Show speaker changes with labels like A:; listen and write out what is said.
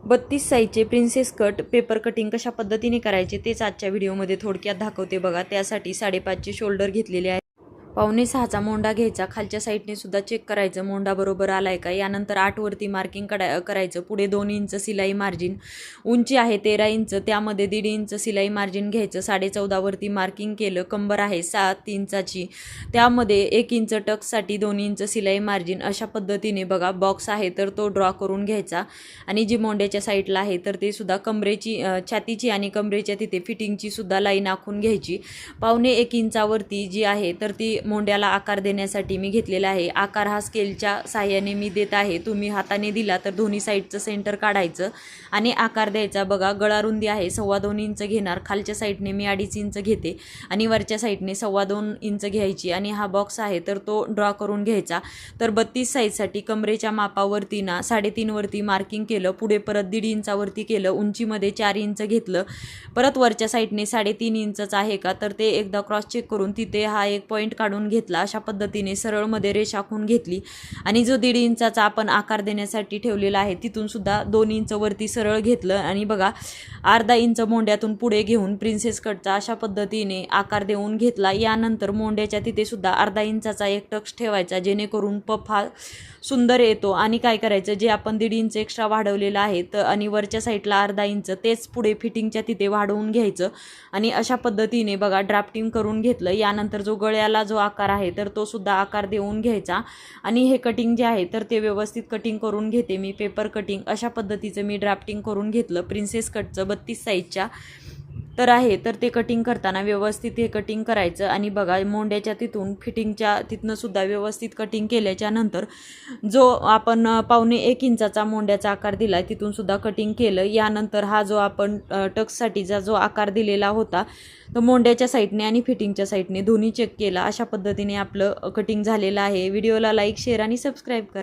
A: 32 साईजचे princess cut paper cutting कशा पद्धतीने करायचे तेच आजच्या व्हिडिओमध्ये थोडक्यात दाखवते बघा। त्यासाठी 5.5चे शोल्डर घेतलेले आहेत। 5.6चा मोंडा घ्यायचा, खालच्या साईडने सुद्धा चेक करायचं मोंडा बरोबर आलाय का। यानंतर 8 वरती मार्किंग करायचं। पुढे 2 इंच सिलाई मार्जिन, उंची आहे 13 इंच, त्यामध्ये 1.5 इंच सिलाई मार्जिन घ्यायचं। 14.5 वरती मार्किंग केलं। कंबर आहे 7 इंचाची, त्यामध्ये 1 इंच टक्ससाठी 2 इंच सिलाई मार्जिन। अशा पद्धतीने बघा बॉक्स आहे तर तो ड्रॉ करून घ्यायचा आणि जी मोंड्याच्या साईडला आहे तर ते सुद्धा कमरेची छातीची आणि कमरेच्या तिथे फिटिंगची सुद्धा लाईन आखून घ्यायची। 1.25 इंचावरती जी आहे तर ती मोंड्याला आकार देण्यासाठी मी घेतलेला आहे। आकार हा स्केलच्या साहाय्याने मी देत आहे, तुम्ही हाताने दिला तर दोन्ही साईडचं सेंटर काढायचं आणि आकार द्यायचा। बघा गळा रुंदी आहे 2.25 इंच घेणार, खालच्या साईडने मी 2.5 इंच घेते आणि वरच्या साईडने 2.25 इंच घ्यायची आणि हा बॉक्स आहे तर तो ड्रॉ करून घ्यायचा। तर 32 साईजसाठी कमरेच्या मापावरती ना 3.5 वरती मार्किंग केलं, पुढे परत 1.5 इंचावरती केलं, उंचीमध्ये 4 इंच घेतलं, परत वरच्या साईडने 3.5 इंचच आहे का तर ते एकदा क्रॉस चेक करून तिथे हा एक पॉईंट काढून घेतला। अशा पद्धतीने सरळ मध्ये रेषा आखून घेतली आणि जो 1.5 इंचाचा आपण आकार देण्यासाठी ठेवलेला आहे तिथून सुद्धा 2 इंच वरती सरळ घेतलं आणि बघा 1/2 इंच मोंड्यातून पुढे घेऊन प्रिन्सेस कटचा अशा पद्धतीने आकार देऊन घेतला। यानंतर मोंड्याच्या तिथे सुद्धा 1/2 इंचाचा एक टक्स ठेवायचा जेणेकरून पफ हा सुंदर येतो। आणि काय करायचं, जे आपण 1.5 इंच एक्स्ट्रा वाढवलेलं आहे तर आणि वरच्या साईडला 1/2 इंच तेच पुढे फिटिंगच्या तिथे वाढवून घ्यायचं आणि अशा पद्धतीने बघा ड्राफ्टिंग करून घेतलं। यानंतर जो गळ्याला जो आकार आहे तर तो सुद्धा आकार देऊन घ्यायचा आणि हे कटिंग जे आहे तर ते व्यवस्थित कटिंग करून घेते मी, पेपर कटिंग अशा पद्धतीचं मी ड्राफ्टिंग करून घेतलं प्रिन्सेस कटचं 32 साईजच्या तर आहे तर ते कटिंग करताना व्यवस्थित हे कटिंग करायचं आणि बघा मोंड्याच्या तिथून फिटिंगच्या तिथनं सुद्धा व्यवस्थित कटिंग केल्याच्या नंतर जो आपण 1.25 इंचाचा मोंड्याचा आकार दिला तिथून सुद्धा कटिंग केलं। यानंतर हा जो आपण टक्ससाठीचा जो आकार दिलेला होता तो मोंड्याच्या साईडने आणि फिटिंगच्या साईडने दोन्ही चेक केला। अशा पद्धतीने आपलं कटिंग झालेलं आहे। व्हिडिओला लाईक शेअर आणि सबस्क्राईब करा।